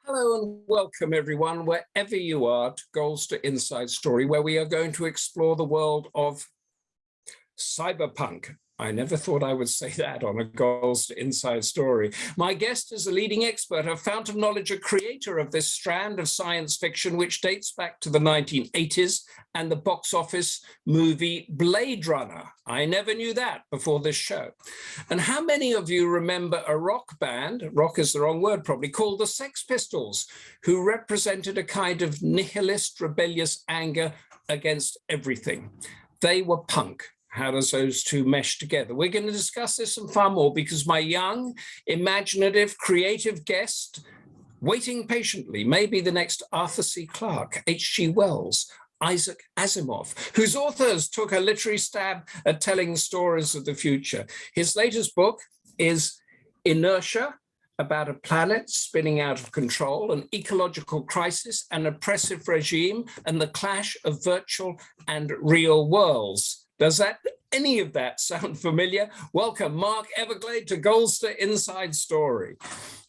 Hello and welcome everyone, wherever you are, to Goldster Inside Story, where we are going to explore the world of cyberpunk. I never thought I would say that on a Goldster Inside Story. My guest is a leading expert, a fount of knowledge, a creator of this strand of science fiction, which dates back to the 1980s and the box office movie Blade Runner. I never knew that before this show. And how many of you remember a rock band, rock is the wrong word probably, called the Sex Pistols, who represented a kind of nihilist, rebellious anger against everything? They were punk. How does those two mesh together? We're going to discuss this and far more because my young, imaginative, creative guest, waiting patiently, may be the next Arthur C. Clarke, H.G. Wells, Isaac Asimov, whose authors took a literary stab at telling stories of the future. His latest book is Inertia, about a planet spinning out of control, an ecological crisis, an oppressive regime, and the clash of virtual and real worlds. Does any of that sound familiar? Welcome, Mark Everglade, to Goldster Inside Story.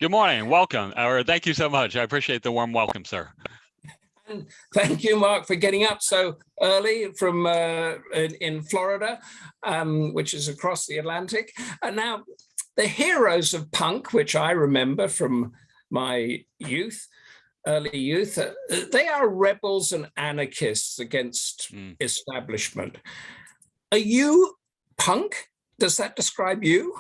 Good morning, welcome. Thank you so much. I appreciate the warm welcome, sir. And thank you, Mark, for getting up so early from in Florida, which is across the Atlantic. And now, the heroes of punk, which I remember from my youth, early youth, they are rebels and anarchists against establishment. Are you punk? Does that describe you?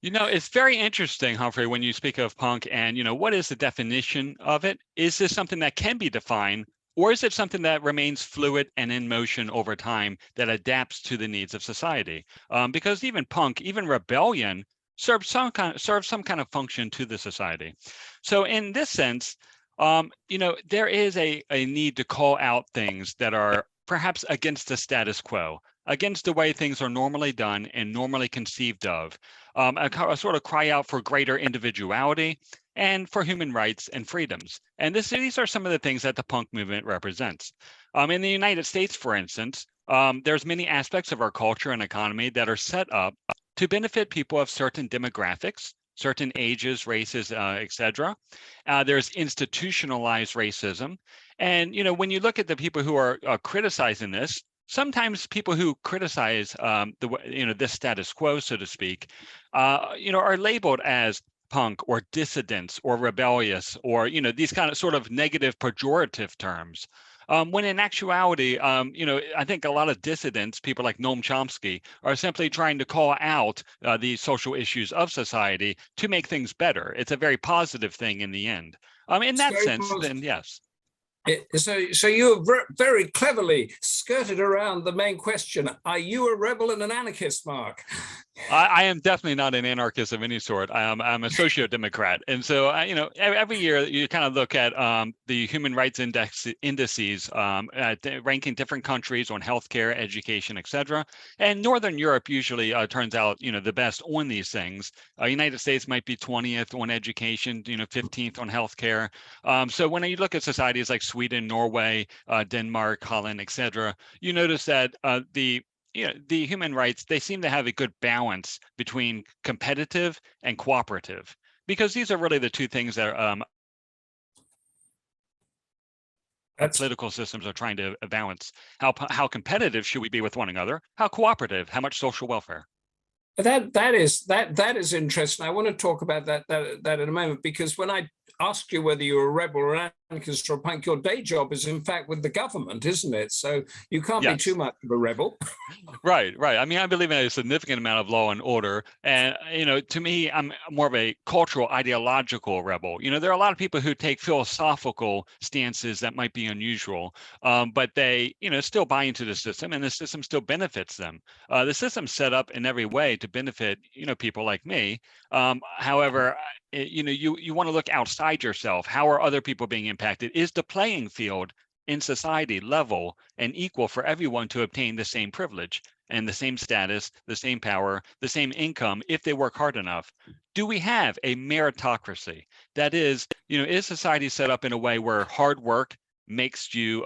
You know, it's very interesting, Humphrey, when you speak of punk and, what is the definition of it? Is this something that can be defined, or is it something that remains fluid and in motion over time that adapts to the needs of society? Because even punk, even rebellion, serves some kind of function to the society. So in this sense, there is a need to call out things that are perhaps against the status quo, against the way things are normally done and normally conceived of, a sort of cry out for greater individuality and for human rights and freedoms. And these are some of the things that the punk movement represents. In the United States, for instance, there's many aspects of our culture and economy that are set up to benefit people of certain demographics, certain ages, races, etc. There's institutionalized racism. And, when you look at the people who are criticizing this, sometimes people who criticize this status quo, so to speak, are labeled as punk or dissidents or rebellious or, these kind of sort of negative pejorative terms. When in actuality, I think a lot of dissidents, people like Noam Chomsky, are simply trying to call out the social issues of society to make things better. It's a very positive thing in the end. In that sense, then yes. So you have very cleverly skirted around the main question. Are you a rebel and an anarchist, Mark? I am definitely not an anarchist of any sort. I'm a socio-democrat. And so, every year you kind of look at the human rights indices ranking different countries on healthcare, education, et cetera. And Northern Europe usually turns out, the best on these things. United States might be 20th on education, 15th on healthcare. So when you look at societies like Sweden, Norway, Denmark, Holland, et cetera, you notice that the human rights, they seem to have a good balance between competitive and cooperative, because these are really the two things that political systems are trying to balance. How competitive should we be with one another? How cooperative? How much social welfare? That is interesting. I want to talk about that in a moment, because when I asked you whether you're a rebel or an anarchist or a punk, your day job is in fact with the government, isn't it? So you can't be too much of a rebel. Right. I mean, I believe in a significant amount of law and order. And, to me, I'm more of a cultural, ideological rebel. There are a lot of people who take philosophical stances that might be unusual, but they, still buy into the system, and the system still benefits them. The system's set up in every way to benefit, people like me. However, you want to look outside yourself. How are other people being impacted? Is the playing field in society level and equal for everyone to obtain the same privilege and the same status, the same power, the same income if they work hard enough? Do we have a meritocracy? That is society set up in a way where hard work makes you,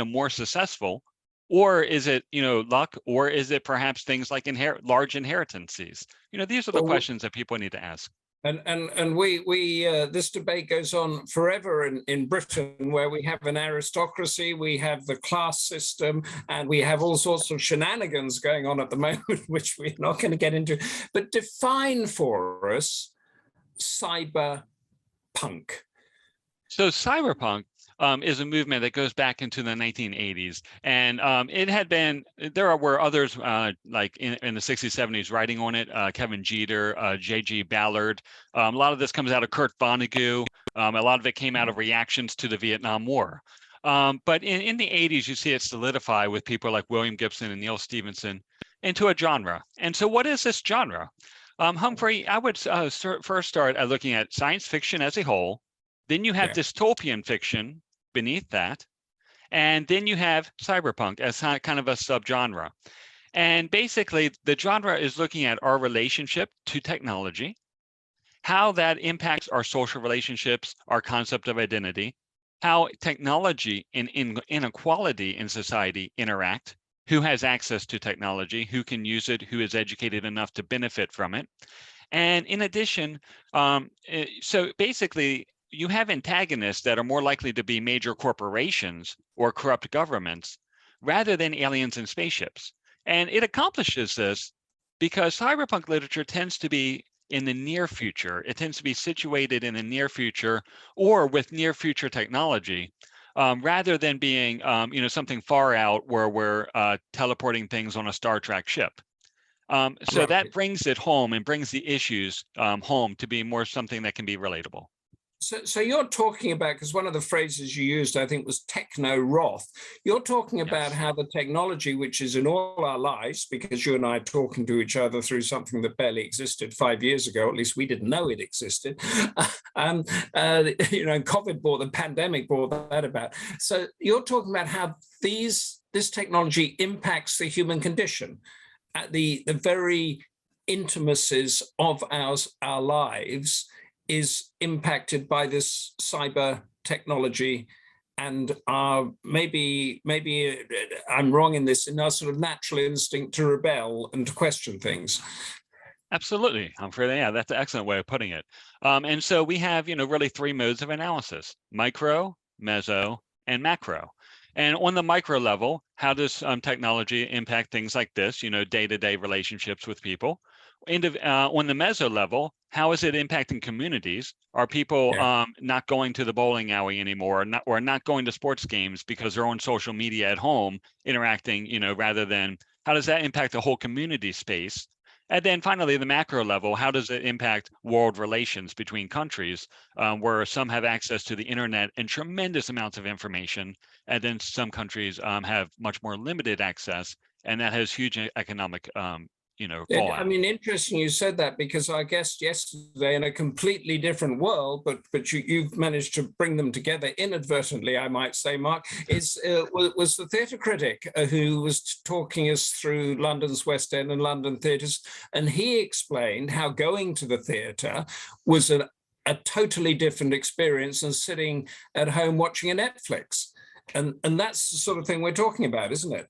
more successful? Or is it, luck? Or is it perhaps things like large inheritances? These are the questions that people need to ask. And we this debate goes on forever in Britain, where we have an aristocracy, we have the class system, and we have all sorts of shenanigans going on at the moment, which we're not going to get into. But define for us cyberpunk. So cyberpunk is a movement that goes back into the 1980s, and it had been, there were others like in the 60s, 70s writing on it, Kevin Jeter, J.G. Ballard. A lot of this comes out of Kurt Vonnegut. A lot of it came out of reactions to the Vietnam War. But in the 80s, you see it solidify with people like William Gibson and Neil Stephenson into a genre. And so what is this genre? Humphrey, I would first start at looking at science fiction as a whole. Then you have dystopian fiction beneath that. And then you have cyberpunk as kind of a subgenre. And basically, the genre is looking at our relationship to technology, how that impacts our social relationships, our concept of identity, how technology and inequality in society interact, who has access to technology, who can use it, who is educated enough to benefit from it. And in addition, so basically, you have antagonists that are more likely to be major corporations or corrupt governments rather than aliens and spaceships. And it accomplishes this because cyberpunk literature tends to be in the near future. It tends to be situated in the near future or with near future technology, rather than being something far out where we're teleporting things on a Star Trek ship. So that brings it home and brings the issues home to be more something that can be relatable. So you're talking about, because one of the phrases you used, I think, was techno-wrath. You're talking about how the technology, which is in all our lives, because you and I are talking to each other through something that barely existed 5 years ago, at least we didn't know it existed. COVID the pandemic brought that about. So you're talking about how this technology impacts the human condition at the very intimacies of our lives is impacted by this cyber technology, and maybe I'm wrong in this, in our sort of natural instinct to rebel and to question things. Absolutely, Humphrey. Yeah, that's an excellent way of putting it. And so we have, really three modes of analysis: micro, meso, and macro. And on the micro level, how does technology impact things like this, day-to-day relationships with people? On the meso level, how is it impacting communities? Are people not going to the bowling alley anymore, or not going to sports games because they're on social media at home interacting, rather than how does that impact the whole community space? And then finally, the macro level, how does it impact world relations between countries, where some have access to the internet and tremendous amounts of information, and then some countries have much more limited access, and that has huge economic fallout. I mean, interesting you said that, because our guest yesterday, in a completely different world, but you've managed to bring them together inadvertently, I might say, Mark, was the theatre critic who was talking us through London's West End and London theatres, and he explained how going to the theatre was a totally different experience than sitting at home watching a Netflix. And that's the sort of thing we're talking about, isn't it?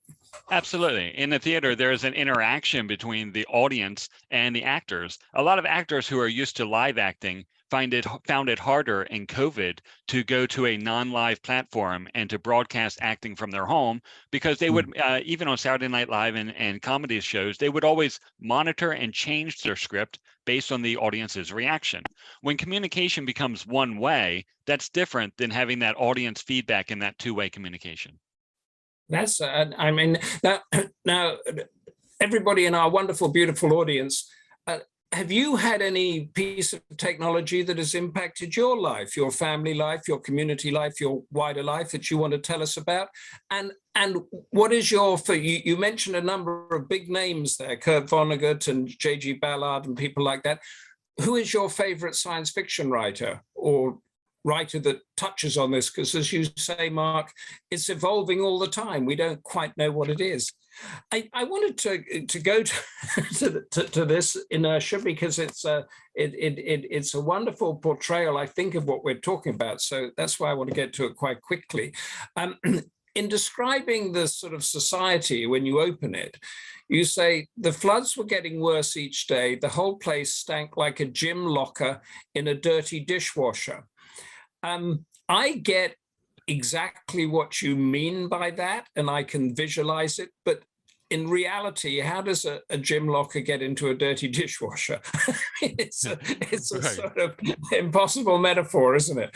Absolutely. In the theater, there is an interaction between the audience and the actors. A lot of actors who are used to live acting found it harder in COVID to go to a non-live platform and to broadcast acting from their home, because they would, even on Saturday Night Live and comedy shows, they would always monitor and change their script based on the audience's reaction. When communication becomes one way, that's different than having that audience feedback in that two-way communication. That's, now, everybody in our wonderful, beautiful audience, have you had any piece of technology that has impacted your life, your family life, your community life, your wider life that you want to tell us about? And what is you mentioned a number of big names there, Kurt Vonnegut and J.G. Ballard and people like that. Who is your favorite science fiction writer or writer that touches on this? Because as you say, Mark, it's evolving all the time. We don't quite know what it is. I wanted to go to this inertia, because it's a wonderful portrayal, I think, of what we're talking about. So that's why I want to get to it quite quickly. in describing the sort of society when you open it, you say the floods were getting worse each day. The whole place stank like a gym locker in a dirty dishwasher. I get exactly what you mean by that, and I can visualize it, but in reality, how does a gym locker get into a dirty dishwasher? It's a Right. sort of impossible metaphor, isn't it?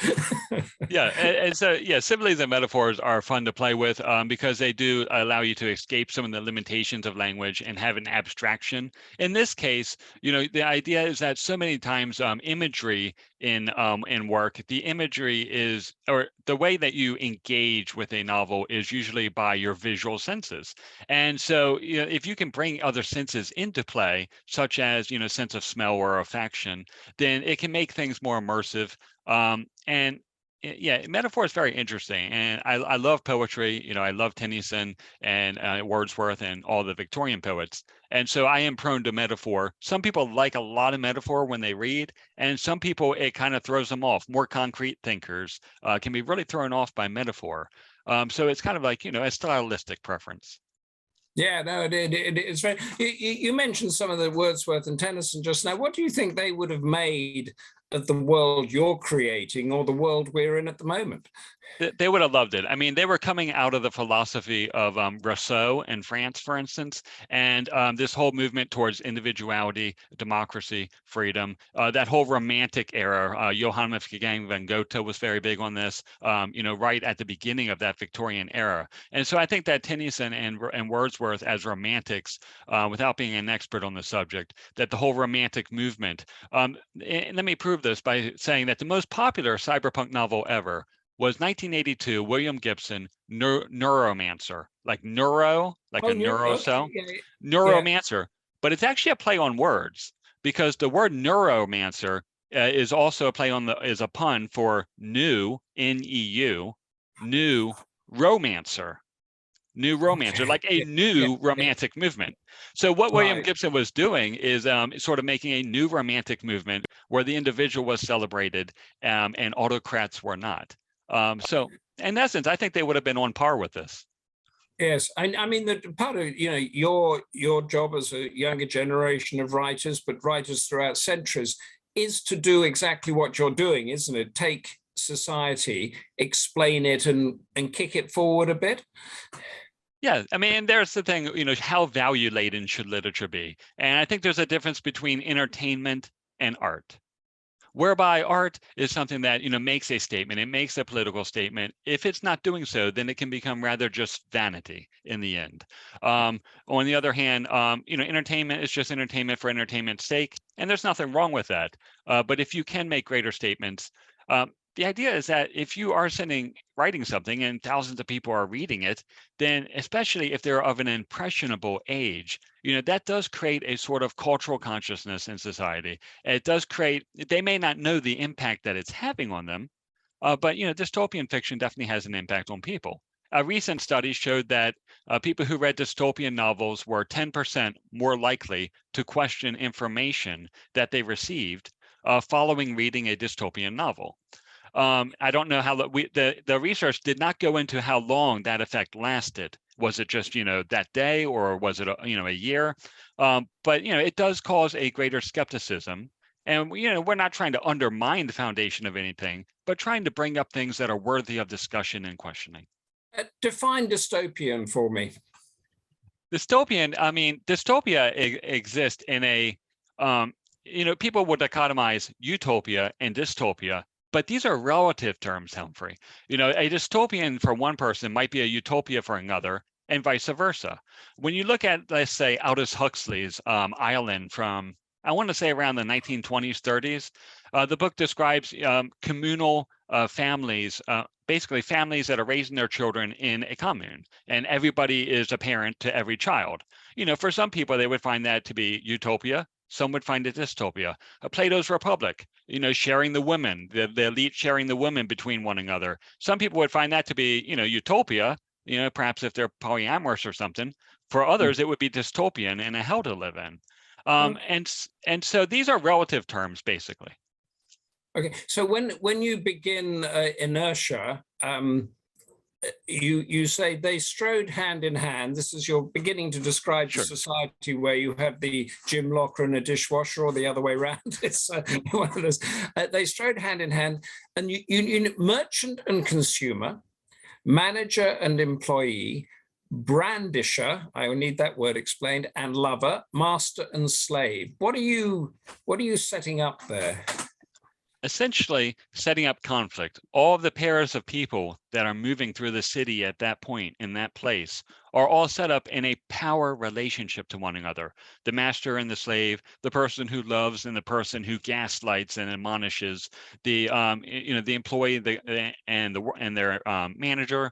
Yeah, and so yeah, similes and metaphors are fun to play with because they do allow you to escape some of the limitations of language and have an abstraction. In this case, the idea is that so many times imagery in work, the imagery is, or the way that you engage with a novel is usually by your visual senses. And so if you can bring other senses into play, such as sense of smell or olfaction, then it can make things more immersive. And yeah, metaphor is very interesting, and I love poetry. I love Tennyson and Wordsworth and all the Victorian poets, and so I am prone to metaphor. Some people like a lot of metaphor when they read, and some people it kind of throws them off. More concrete thinkers can be really thrown off by metaphor. So it's kind of like a stylistic preference. Yeah, no, it's very. You mentioned some of the Wordsworth and Tennyson just now. What do you think they would have made of the world you're creating or the world we're in at the moment? They would have loved it. I mean, they were coming out of the philosophy of Rousseau in France, for instance, and this whole movement towards individuality, democracy, freedom, that whole romantic era. Johann Wolfgang von Goethe was very big on this, right at the beginning of that Victorian era. And so I think that Tennyson and Wordsworth as romantics, without being an expert on the subject, that the whole romantic movement, and let me prove this by saying that the most popular cyberpunk novel ever was 1982, William Gibson, Neuromancer, like neuro, like a neurocell, Okay, yeah. Neuromancer. But it's actually a play on words because the word neuromancer is also a play on is a pun for new, N-E-U, new romancer. New romancer, like a new romantic movement. So what William Gibson was doing is sort of making a new romantic movement where the individual was celebrated and autocrats were not. So in essence, I think they would have been on par with this. Yes, I mean that part of your job as a younger generation of writers, but writers throughout centuries, is to do exactly what you're doing, isn't it? Take society, explain it, and kick it forward a bit. Yeah, I mean, there's the thing, how value laden should literature be? And I think there's a difference between entertainment and art, whereby art is something that makes a statement, it makes a political statement. If it's not doing so, then it can become rather just vanity in the end. On the other hand, entertainment is just entertainment for entertainment's sake, and there's nothing wrong with that. But if you can make greater statements, the idea is that if you are writing something and thousands of people are reading it, then especially if they're of an impressionable age, that does create a sort of cultural consciousness in society. It does create, they may not know the impact that it's having on them, but dystopian fiction definitely has an impact on people. A recent study showed that people who read dystopian novels were 10% more likely to question information that they received following reading a dystopian novel. I don't know how the research did not go into how long that effect lasted. Was it just that day, or was it a year? But it does cause a greater skepticism, and we're not trying to undermine the foundation of anything, but trying to bring up things that are worthy of discussion and questioning. Define dystopian for me. Dystopian, I mean, dystopia exists in a people would dichotomize utopia and dystopia. But these are relative terms, Humphrey. A dystopian for one person might be a utopia for another, and vice versa. When you look at, let's say, Aldous Huxley's Island from, I want to say around the 1920s, 30s, the book describes communal families, basically families that are raising their children in a commune, and everybody is a parent to every child. For some people, they would find that to be utopia. Some would find it dystopia. Plato's Republic, sharing the women, the elite sharing the women between one another. Some people would find that to be, utopia, perhaps if they're polyamorous or something. For others, it would be dystopian and a hell to live in. And so these are relative terms, basically. Okay, so when you begin inertia, you say they strode hand in hand. This is you're beginning to describe the Sure. society where you have the gym locker and a dishwasher, or the other way around. It's one of those. They strode hand in hand, and you merchant and consumer, manager and employee, brandisher, I will need that word explained, and lover, master and slave. What are you setting up there? Essentially setting up conflict. All of the pairs of people that are moving through the city at that point in that place are all set up in a power relationship to one another. The master and the slave, the person who loves and the person who gaslights and admonishes, the the employee and their manager.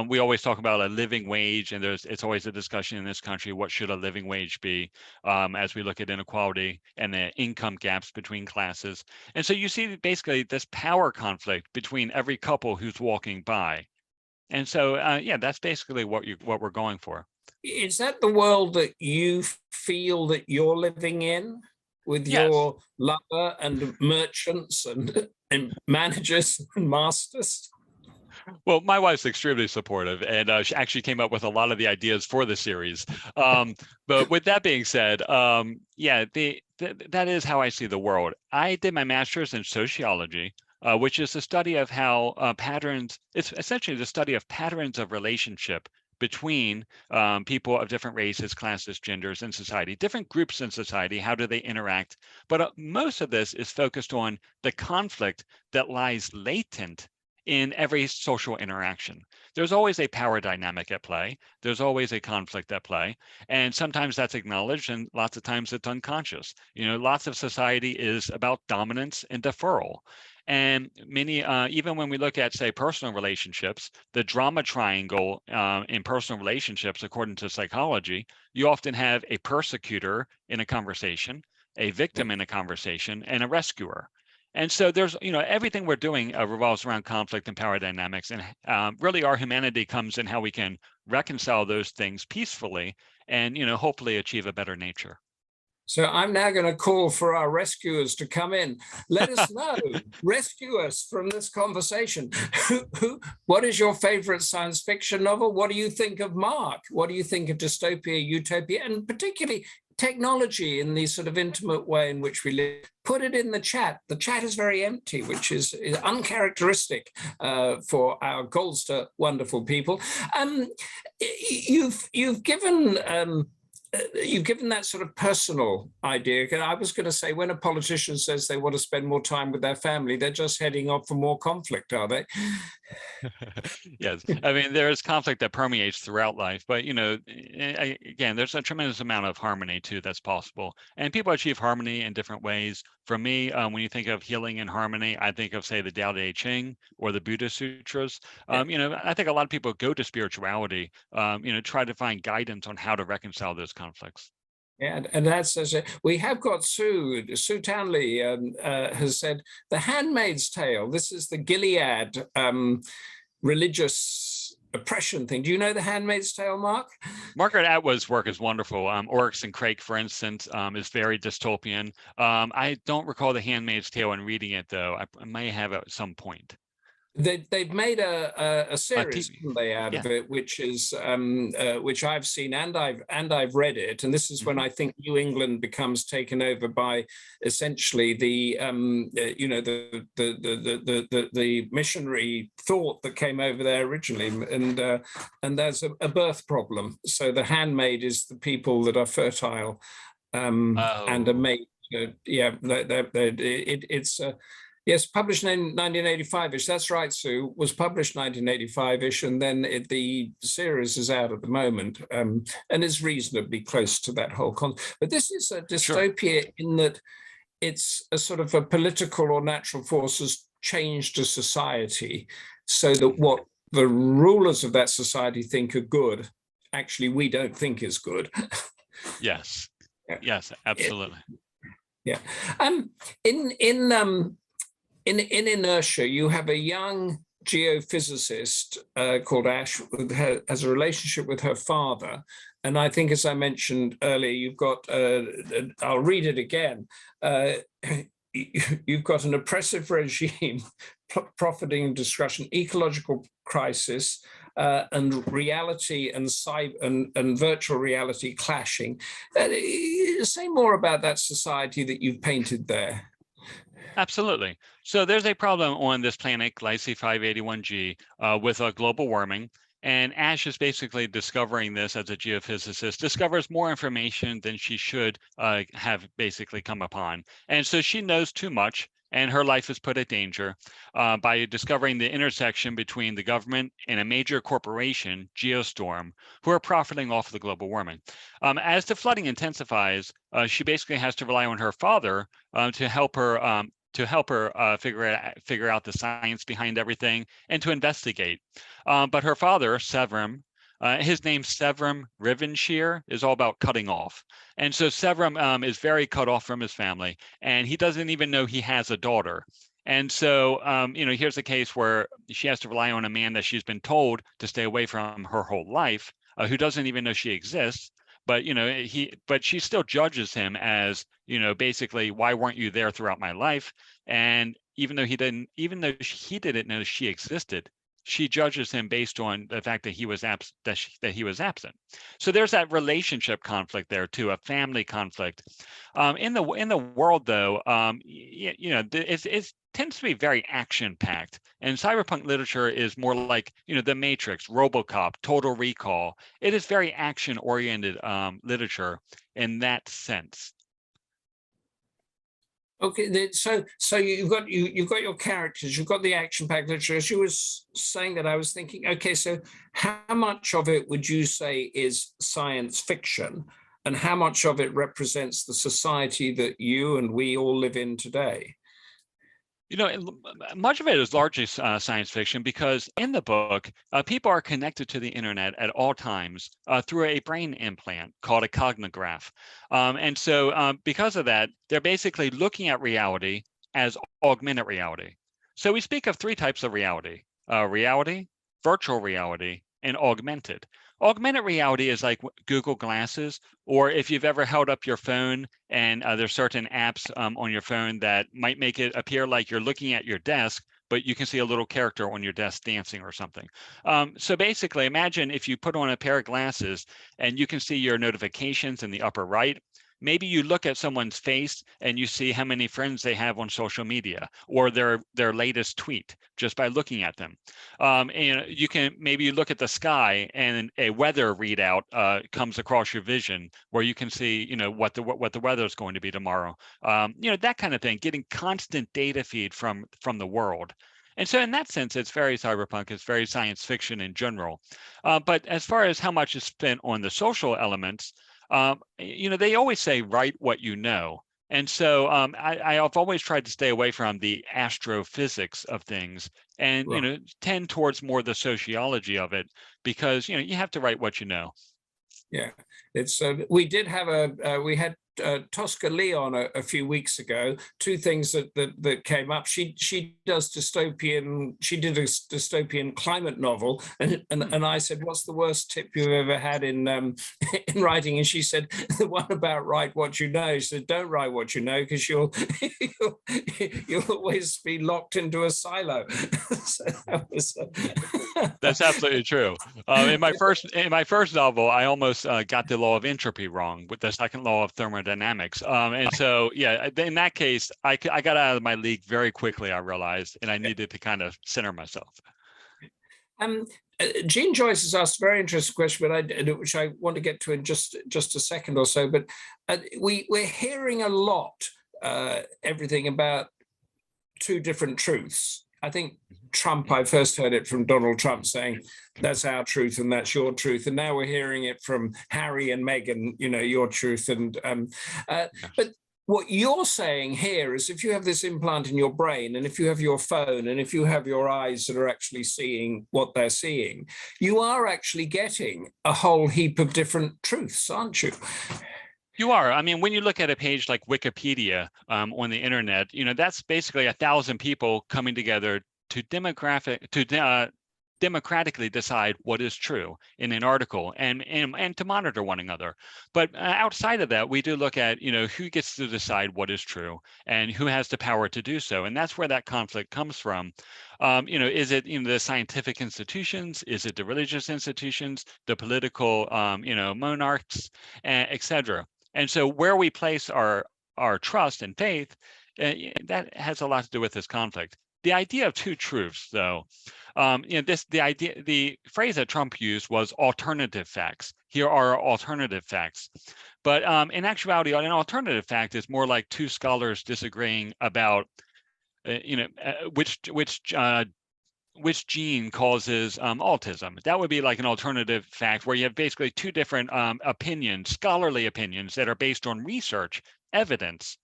We always talk about a living wage, and it's always a discussion in this country, what should a living wage be, as we look at inequality and the income gaps between classes. And so you see basically this power conflict between every couple who's walking by. And so, yeah, that's basically what we're going for. Is that the world that you feel that you're living in, with Yes. your lover and merchants and managers and masters? Well, my wife's extremely supportive, and she actually came up with a lot of the ideas for the series. But with that being said, yeah, that is how I see the world. I did my master's in sociology, which is the study of how patterns. It's essentially the study of patterns of relationship between people of different races, classes, genders in society, different groups in society. How do they interact? But most of this is focused on the conflict that lies latent in every social interaction. There's always a power dynamic at play. There's always a conflict at play. And sometimes that's acknowledged, and lots of times it's unconscious. Lots of society is about dominance and deferral. And many, even when we look at, say, personal relationships, the drama triangle in personal relationships, according to psychology, you often have a persecutor in a conversation, a victim in a conversation, and a rescuer. And so there's, everything we're doing revolves around conflict and power dynamics. And really our humanity comes in how we can reconcile those things peacefully and, hopefully achieve a better nature. So I'm now going to call for our rescuers to come in. Let us know, rescue us from this conversation. What is your favorite science fiction novel? What do you think of Mark? What do you think of dystopia, utopia, and particularly technology in the sort of intimate way in which we live? Put it in the chat. The chat is very empty, which is uncharacteristic for our Goldster wonderful people. You've given that sort of personal idea. I was going to say, when a politician says they want to spend more time with their family, they're just heading off for more conflict, are they? Yes. I mean, there is conflict that permeates throughout life, but, again, there's a tremendous amount of harmony too that's possible. And people achieve harmony in different ways. For me, when you think of healing and harmony, I think of, say, the Tao Te Ching or the Buddha Sutras. I think a lot of people go to spirituality, try to find guidance on how to reconcile those conflicts. Yeah, and that's we have got Sue Townley has said The Handmaid's Tale. This is the Gilead religious oppression thing. Do you know The Handmaid's Tale, Mark? Margaret Atwood's work is wonderful. Oryx and Crake, for instance, is very dystopian. I don't recall The Handmaid's Tale in reading it, though. I may have at some point. They've made a series, haven't they, out of it, which is which I've seen and I've read it, and this is when I think New England becomes taken over by essentially the the missionary thought that came over there originally, and there's a birth problem. So the handmaid is the people that are fertile and are made. It's. Yes, published in 1985-ish. That's right, Sue. Was published 1985-ish, and then the series is out at the moment, and is reasonably close to that whole concept. But this is a dystopia in that it's a sort of a political or natural force has changed a society, so that what the rulers of that society think are good, actually we don't think is good. Yes. Yes, absolutely. Yeah. In Inertia, you have a young geophysicist called Ash who has a relationship with her father. And I think, as I mentioned earlier, you've got, I'll read it again, you've got an oppressive regime, profiting discussion, ecological crisis, and reality and and virtual reality clashing. Say more about that society that you've painted there. Absolutely. So there's a problem on this planet, Glycine 581G, with global warming. And Ash is basically discovering this as a geophysicist, discovers more information than she should have basically come upon. And so she knows too much, and her life is put at danger by discovering the intersection between the government and a major corporation, Geostorm, who are profiting off of the global warming. As the flooding intensifies, she basically has to rely on her father to help her figure out the science behind everything and to investigate. But her father, Severum, his name Severum Rivenshear, is all about cutting off. And so Severum is very cut off from his family, and he doesn't even know he has a daughter. And so, here's a case where she has to rely on a man that she's been told to stay away from her whole life, who doesn't even know she exists. But but she still judges him as, basically, why weren't you there throughout my life? And even though he didn't know she existed, she judges him based on the fact that he was absent. So there's that relationship conflict there too, a family conflict. In the world though, it tends to be very action packed, and cyberpunk literature is more like The Matrix, RoboCop, Total Recall. It is very action oriented literature in that sense. Okay, so you've got your characters, you've got the action-packed literature. As you were saying that, I was thinking, okay, so how much of it would you say is science fiction, and how much of it represents the society that you and we all live in today? Much of it is largely science fiction because in the book, people are connected to the internet at all times through a brain implant called a cognograph. And so because of that, they're basically looking at reality as augmented reality. So we speak of three types of reality: reality, virtual reality, and augmented. Augmented reality is like Google Glasses, or if you've ever held up your phone and there's certain apps on your phone that might make it appear like you're looking at your desk, but you can see a little character on your desk dancing or something. So basically, imagine if you put on a pair of glasses and you can see your notifications in the upper right. Maybe you look at someone's face and you see how many friends they have on social media or their latest tweet just by looking at them. And maybe you look at the sky and a weather readout comes across your vision where you can see, what the weather is going to be tomorrow. That kind of thing, getting constant data feed from the world. And so in that sense, it's very cyberpunk, it's very science fiction in general. But as far as how much is spent on the social elements, they always say, write what you know. And so I've always tried to stay away from the astrophysics of things and, Right. Tend towards more the sociology of it because, you have to write what you know. Yeah, it's we did have we had Tosca Leon a few weeks ago. Two things that came up. She did a dystopian climate novel, and I said, "What's the worst tip you've ever had in in writing?" And she said, "The one about write what you know." She said, "Don't write what you know because you'll always be locked into a silo." So that was, That's absolutely true. In my first novel, I almost got the law of entropy wrong with the second law of thermodynamics. And so, yeah, in that case, I got out of my league very quickly. I realized, and I needed to kind of center myself. Jean Joyce has asked a very interesting question, which I want to get to in just a second or so. But we're hearing a lot, everything about two different truths. I think Trump, I first heard it from Donald Trump saying, that's our truth and that's your truth. And now we're hearing it from Harry and Meghan, your truth. But what you're saying here is if you have this implant in your brain and if you have your phone and if you have your eyes that are actually seeing what they're seeing, you are actually getting a whole heap of different truths, aren't you? You are. I mean, when you look at a page like Wikipedia on the internet, that's basically 1,000 people coming together to democratically decide what is true in an article and to monitor one another. But outside of that, we do look at, who gets to decide what is true and who has the power to do so. And that's where that conflict comes from. Is it the scientific institutions? Is it the religious institutions, the political, monarchs, et cetera? And so where we place our trust and faith, that has a lot to do with this conflict. The idea of two truths, though, the phrase that Trump used was alternative facts. Here are alternative facts. But in actuality, an alternative fact is more like two scholars disagreeing about, which gene causes autism. That would be like an alternative fact where you have basically two different opinions, scholarly opinions that are based on research, evidence.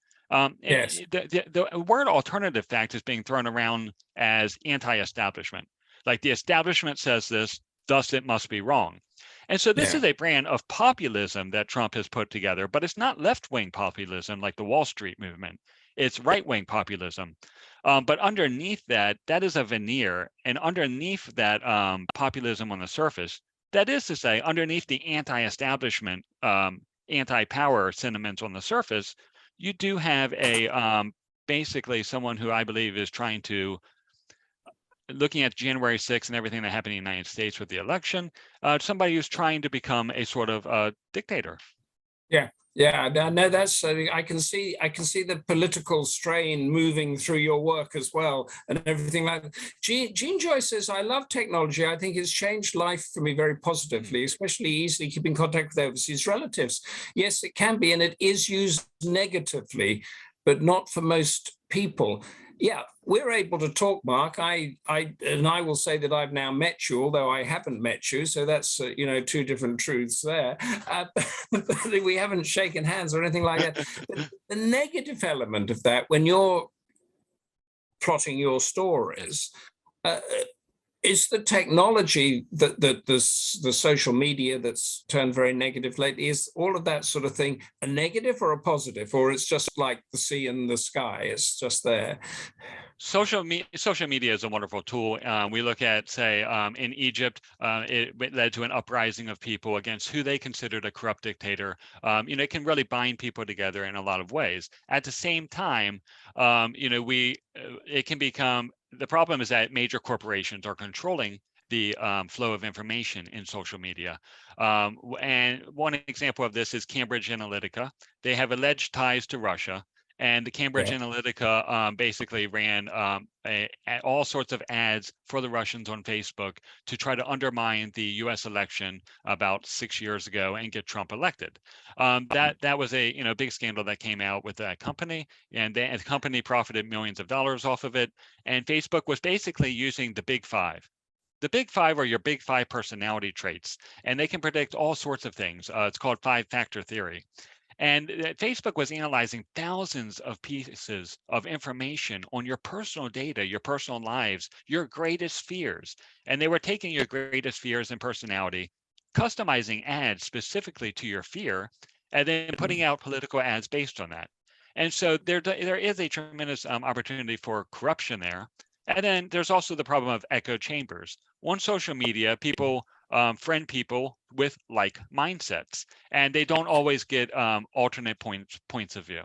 Yes. The word alternative fact is being thrown around as anti-establishment. Like the establishment says this, thus it must be wrong. And so this is a brand of populism that Trump has put together, but it's not left-wing populism like the Wall Street movement. It's right-wing populism. But underneath that is a veneer. And underneath that populism on the surface, that is to say, underneath the anti-establishment, anti-power sentiments on the surface, you do have a basically someone who I believe is trying to, looking at January 6th and everything that happened in the United States with the election, somebody who's trying to become a sort of dictator. Yeah, no, that's, I can see the political strain moving through your work as well and everything like that. Jean Joyce says, I love technology. I think it's changed life for me very positively, especially easily keeping contact with overseas relatives. Yes, it can be, and it is used negatively, but not for most people. Yeah, we're able to talk, Mark. I will say that I've now met you, although I haven't met you. So that's two different truths there. But we haven't shaken hands or anything like that. But the negative element of that, when you're plotting your stories, is the technology that the social media that's turned very negative lately, is all of that sort of thing a negative or a positive, or it's just like the sea and the sky, it's just there? Social media is a wonderful tool. We look at, say, in Egypt, it led to an uprising of people against who they considered a corrupt dictator. It can really bind people together in a lot of ways. At the same time, it can become, the problem is that major corporations are controlling the flow of information in social media. And one example of this is Cambridge Analytica. They have alleged ties to Russia. And the Cambridge Analytica basically ran all sorts of ads for the Russians on Facebook to try to undermine the U.S. election about 6 years ago and get Trump elected. That was a big scandal that came out with that company, and the company profited millions of dollars off of it. And Facebook was basically using the Big Five. The Big Five are your Big Five personality traits, and they can predict all sorts of things. It's called five-factor theory. And Facebook was analyzing thousands of pieces of information on your personal data, your personal lives, your greatest fears. And they were taking your greatest fears and personality, customizing ads specifically to your fear, and then putting out political ads based on that. And so there is a tremendous opportunity for corruption there. And then there's also the problem of echo chambers. On social media, people friend people with like mindsets, and they don't always get alternate points of view.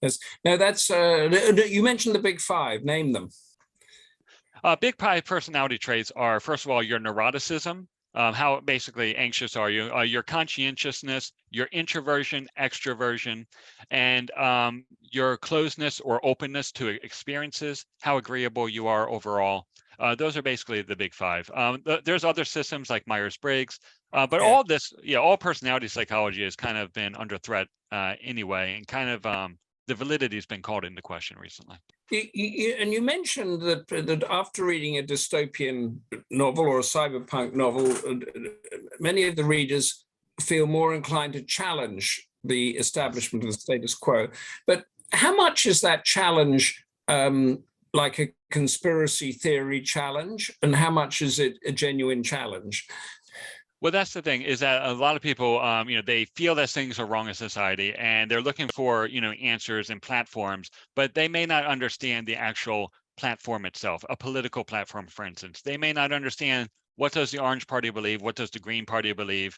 Yes. Now that's you mentioned the Big Five. Name them. Big Five personality traits are, first of all, your neuroticism. How basically anxious are you? Your conscientiousness, your introversion, extroversion, and your closeness or openness to experiences, how agreeable you are overall. Those are basically the Big Five. There's other systems like Myers-Briggs, but all this, all personality psychology has kind of been under threat anyway, and kind of the validity has been called into question recently. And you mentioned that after reading a dystopian novel or a cyberpunk novel, many of the readers feel more inclined to challenge the establishment of the status quo. But how much is that challenge like a conspiracy theory challenge, and how much is it a genuine challenge? Well, that's the thing, is that a lot of people, they feel that things are wrong in society, and they're looking for, answers and platforms, but they may not understand the actual platform itself, a political platform, for instance. They may not understand what does the Orange Party believe, what does the Green Party believe.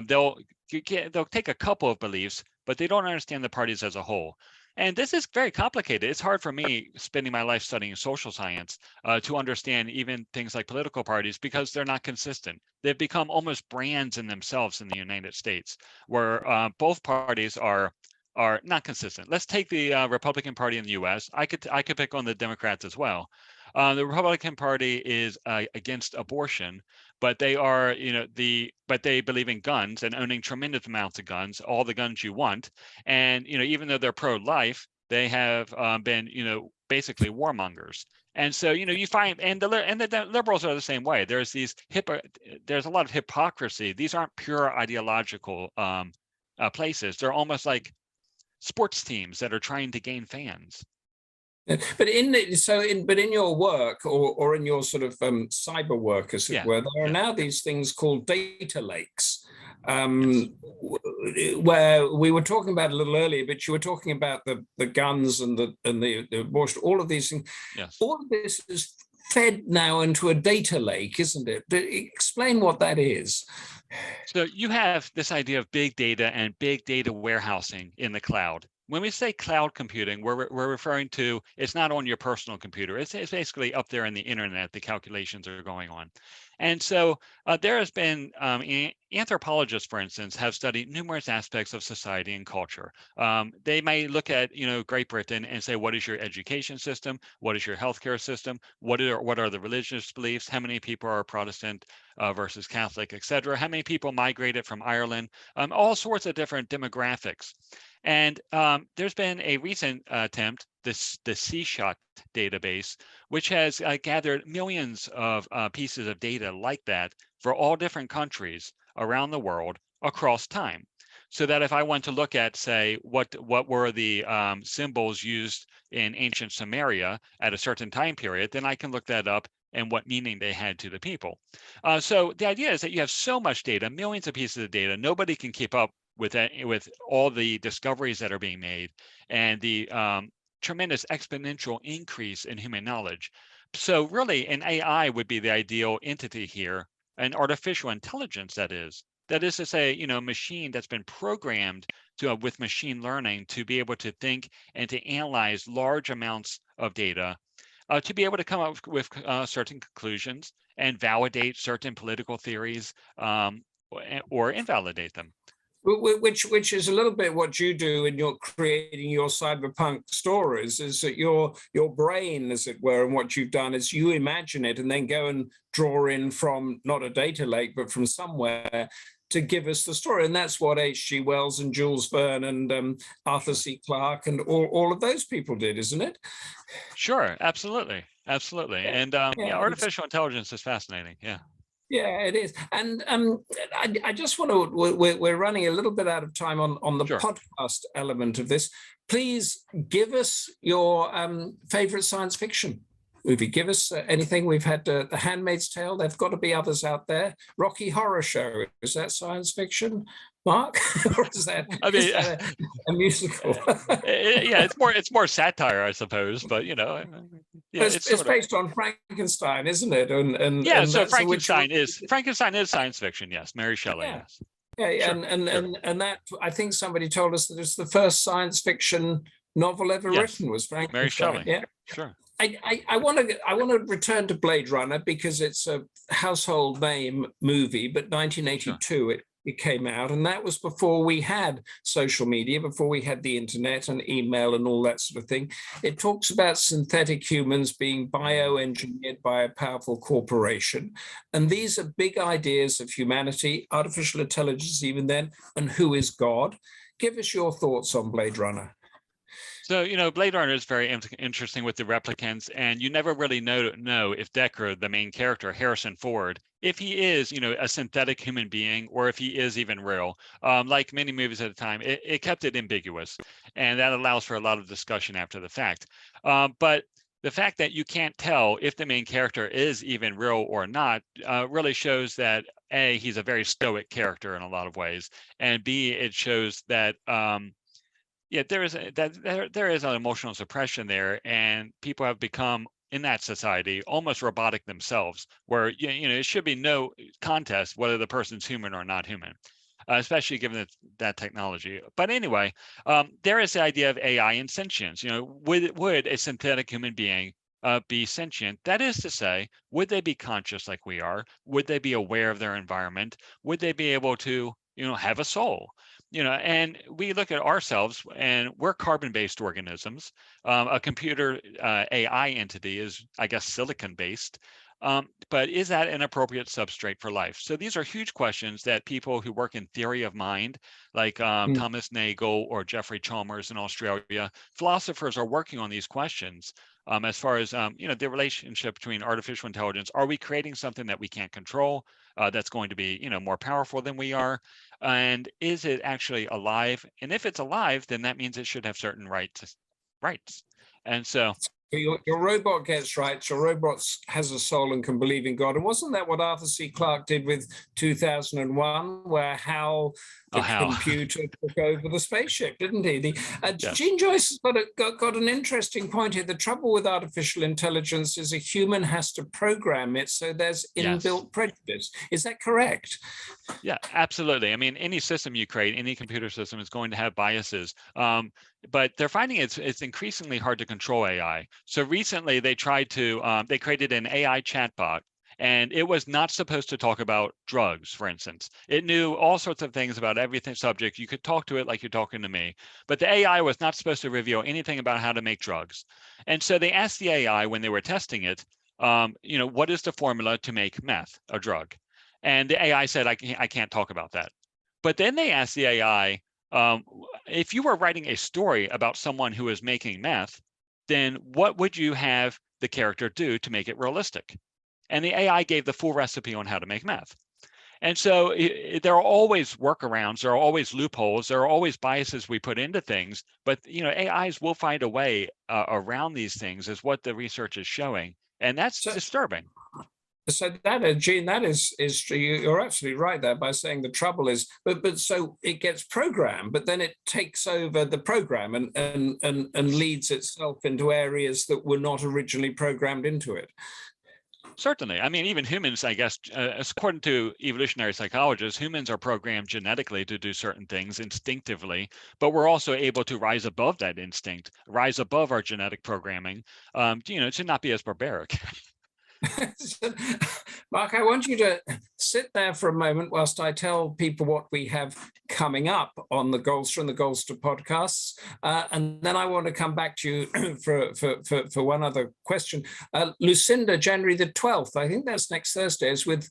They'll take a couple of beliefs, but they don't understand the parties as a whole. And this is very complicated. It's hard for me, spending my life studying social science, to understand even things like political parties, because they're not consistent. They've become almost brands in themselves in the United States, where both parties are not consistent. Let's take the Republican Party in the U.S. I could pick on the Democrats as well. The Republican Party is against abortion, but they are, but they believe in guns and owning tremendous amounts of guns, all the guns you want. And even though they're pro-life, they have been, basically warmongers. And so, you find, and the liberals are the same way. There's a lot of hypocrisy. These aren't pure ideological places. They're almost like sports teams that are trying to gain fans. But in your work, or in your sort of cyber work, as it were, there are now these things called data lakes, where we were talking about a little earlier, but you were talking about the guns and the abortion, all of these things. Yes. All of this is fed now into a data lake, isn't it? Explain what that is. So you have this idea of big data and big data warehousing in the cloud. When we say cloud computing, we're referring to, it's not on your personal computer. It's basically up there in the internet, the calculations are going on. And so there has been, anthropologists, for instance, have studied numerous aspects of society and culture. They may look at, Great Britain and say, what is your education system? What is your healthcare system? What are the religious beliefs? How many people are Protestant versus Catholic, et cetera? How many people migrated from Ireland? All sorts of different demographics. And there's been a recent attempt, the CSHOT database, which has gathered millions of pieces of data like that for all different countries around the world across time. So that if I want to look at, say, what were the symbols used in ancient Sumeria at a certain time period, then I can look that up and what meaning they had to the people. So the idea is that you have so much data, millions of pieces of data, nobody can keep up with all the discoveries that are being made, and the tremendous exponential increase in human knowledge. So really, an AI would be the ideal entity here, an artificial intelligence, that is to say, a machine that's been programmed to with machine learning to be able to think and to analyze large amounts of data, to be able to come up with certain conclusions and validate certain political theories, or invalidate them. Which is a little bit what you do in your creating your cyberpunk stories, is that your brain, as it were, and what you've done is you imagine it and then go and draw in from not a data lake, but from somewhere to give us the story. And that's what H.G. Wells and Jules Verne and Arthur C. Clarke and all of those people did, isn't it? Sure, absolutely. And artificial intelligence is fascinating. Yeah, it is. And I just want to, we're running a little bit out of time on the podcast element of this. Please give us your favorite science fiction movie. Give us anything. We've had The Handmaid's Tale. There've got to be others out there. Rocky Horror Show. Is that science fiction, Mark? Or is that, a musical? It's more satire, I suppose. But it's based on Frankenstein, isn't it? So Frankenstein is science fiction. Yes, Mary Shelley. Yeah. Yes. Yeah, sure. And that, I think somebody told us that it's the first science fiction novel ever written was Frankenstein. Mary Shelley. Yeah, sure. I want to return to Blade Runner because it's a household name movie, but 1982 it came out, and that was before we had social media, before we had the internet and email and all that sort of thing. It talks about synthetic humans being bioengineered by a powerful corporation. And these are big ideas of humanity, artificial intelligence even then, and who is God. Give us your thoughts on Blade Runner. So, Blade Runner is very interesting with the replicants, and you never really know if Deckard, the main character, Harrison Ford, if he is, a synthetic human being, or if he is even real. Like many movies at the time, it kept it ambiguous, and that allows for a lot of discussion after the fact. But the fact that you can't tell if the main character is even real or not really shows that A, he's a very stoic character in a lot of ways, and B, it shows that there is an emotional suppression there, and people have become in that society, almost robotic themselves, where it should be no contest whether the person's human or not human, especially given that technology. But anyway, there is the idea of AI and sentience. Would a synthetic human being be sentient? That is to say, would they be conscious like we are? Would they be aware of their environment? Would they be able to, have a soul? And we look at ourselves, and we're carbon-based organisms. A computer AI entity is, I guess, silicon-based. But is that an appropriate substrate for life? So these are huge questions that people who work in theory of mind, like Thomas Nagel or Jeffrey Chalmers in Australia, philosophers are working on these questions. As far as the relationship between artificial intelligence, are we creating something that we can't control, that's going to be more powerful than we are, and is it actually alive? And if it's alive, then that means it should have certain rights. And so your robot gets rights. Your robot has a soul and can believe in God. And wasn't that what Arthur C. Clarke did with 2001, where Hal, the computer, took over the spaceship, didn't he? Yes. Gene Joyce has got an interesting point here. The trouble with artificial intelligence is a human has to program it, so there's inbuilt prejudice. Is that correct? Yeah, absolutely. I mean, any system you create, any computer system is going to have biases. But they're finding it's increasingly hard to control AI. So recently they tried to, they created an AI chatbot, and it was not supposed to talk about drugs, for instance. It knew all sorts of things about everything subject. You could talk to it like you're talking to me, but the AI was not supposed to reveal anything about how to make drugs. And so they asked the AI when they were testing it, what is the formula to make meth, a drug? And the AI said, I can't talk about that. But then they asked the AI, if you were writing a story about someone who is making meth, then what would you have the character do to make it realistic? And the AI gave the full recipe on how to make meth. And so there are always workarounds, there are always loopholes, there are always biases we put into things, but AIs will find a way around these things, is what the research is showing. And that's disturbing. So that, Gene, that is true. You're absolutely right there by saying the trouble is, but so it gets programmed, but then it takes over the program and leads itself into areas that were not originally programmed into it. Certainly. I mean, even humans, I guess, according to evolutionary psychologists, humans are programmed genetically to do certain things instinctively, but we're also able to rise above that instinct, rise above our genetic programming, to not be as barbaric. Mark, I want you to sit there for a moment whilst I tell people what we have coming up on the Goldster and the Goldster podcasts, and then I want to come back to you for one other question. Lucinda, January the 12th, I think that's next Thursday, is with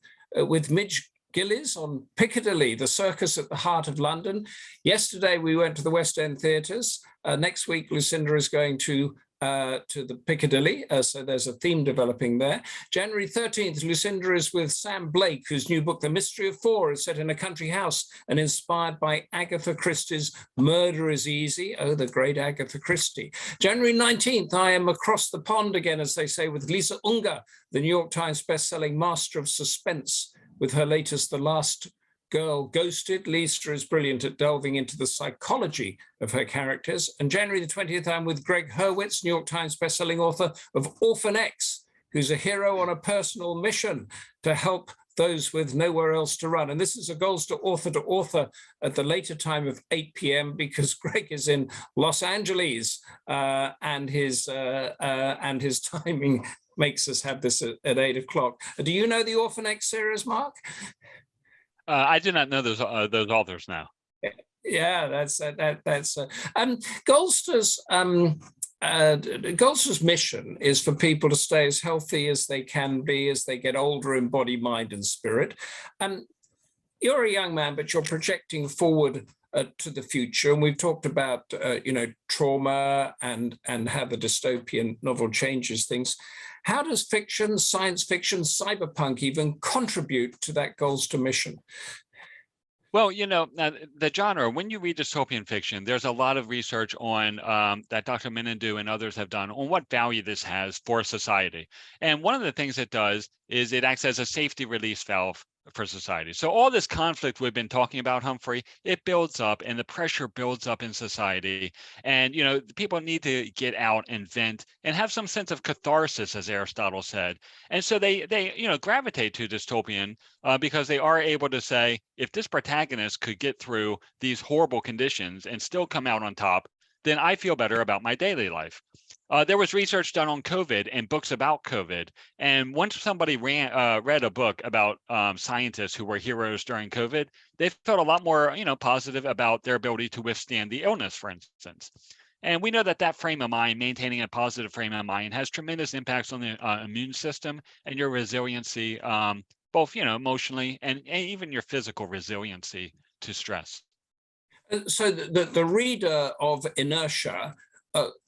Midge Gillies on Piccadilly, the circus at the heart of London. Yesterday we went to the West End theatres. Next week Lucinda is going to the Piccadilly, so there's a theme developing there. January 13th, Lucinda is with Sam Blake, whose new book, The Mystery of Four, is set in a country house and inspired by Agatha Christie's Murder is Easy. Oh, the great Agatha Christie. January 19th, I am across the pond again, as they say, with Lisa Unger, the New York Times bestselling master of suspense, with her latest, The Last Girl Ghosted. Lisa is brilliant at delving into the psychology of her characters. And January the 20th, I'm with Greg Hurwitz, New York Times bestselling author of Orphan X, who's a hero on a personal mission to help those with nowhere else to run. And this is a Goldster author to author at the later time of 8 p.m. because Greg is in Los Angeles, and his timing makes us have this at 8 o'clock. Do you know the Orphan X series, Mark? I do not know those authors now. Yeah, that's Goldster's mission is for people to stay as healthy as they can be as they get older in body, mind, and spirit. You're a young man, but you're projecting forward to the future, and we've talked about trauma and how the dystopian novel changes things. How does fiction, science fiction, cyberpunk even contribute to that Goldster mission? Well, the genre, when you read dystopian fiction, there's a lot of research on that Dr. Menendue and others have done on what value this has for society. And one of the things it does is it acts as a safety release valve for society. So all this conflict we've been talking about, Humphrey, it builds up and the pressure builds up in society. And, people need to get out and vent and have some sense of catharsis, as Aristotle said. And so they gravitate to dystopian because they are able to say, if this protagonist could get through these horrible conditions and still come out on top, then I feel better about my daily life. There was research done on COVID and books about COVID. And once somebody read a book about scientists who were heroes during COVID, they felt a lot more, positive about their ability to withstand the illness, for instance. And we know that frame of mind, maintaining a positive frame of mind, has tremendous impacts on the immune system and your resiliency, both, emotionally and even your physical resiliency to stress. So the reader of Inertia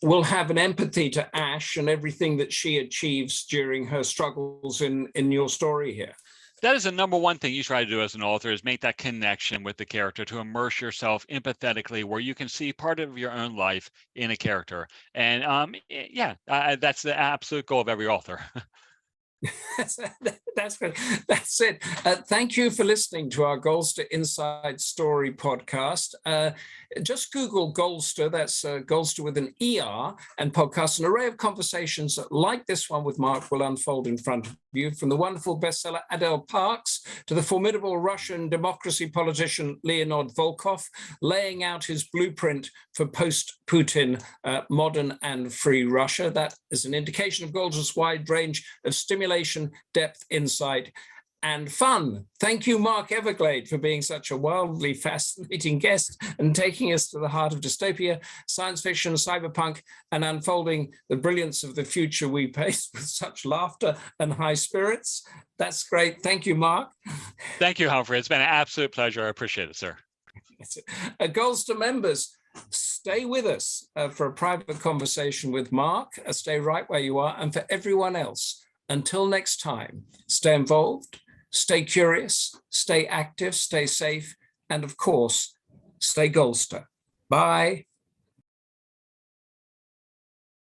will have an empathy to Ash and everything that she achieves during her struggles in your story here. That is the number one thing you try to do as an author, is make that connection with the character, to immerse yourself empathetically where you can see part of your own life in a character. And that's the absolute goal of every author. That's great. That's it. Thank you for listening to our Goldster Inside Story podcast. Just Google Goldster, that's Goldster with an ER, and podcast. An array of conversations like this one with Mark will unfold in front of you, from the wonderful bestseller Adele Parks to the formidable Russian democracy politician Leonid Volkov, laying out his blueprint for post-Putin modern and free Russia. That is an indication of Goldster's wide range of stimulation, depth, insight, and fun. Thank you, Mark Everglade, for being such a wildly fascinating guest and taking us to the heart of dystopia, science fiction, cyberpunk, and unfolding the brilliance of the future we face with such laughter and high spirits. That's great. Thank you, Mark. Thank you, Humphrey. It's been an absolute pleasure. I appreciate it, sir. Goldster members, stay with us for a private conversation with Mark. Stay right where you are. And for everyone else, until next time, stay involved, stay curious, stay active, stay safe, and of course, stay Goldster. Bye.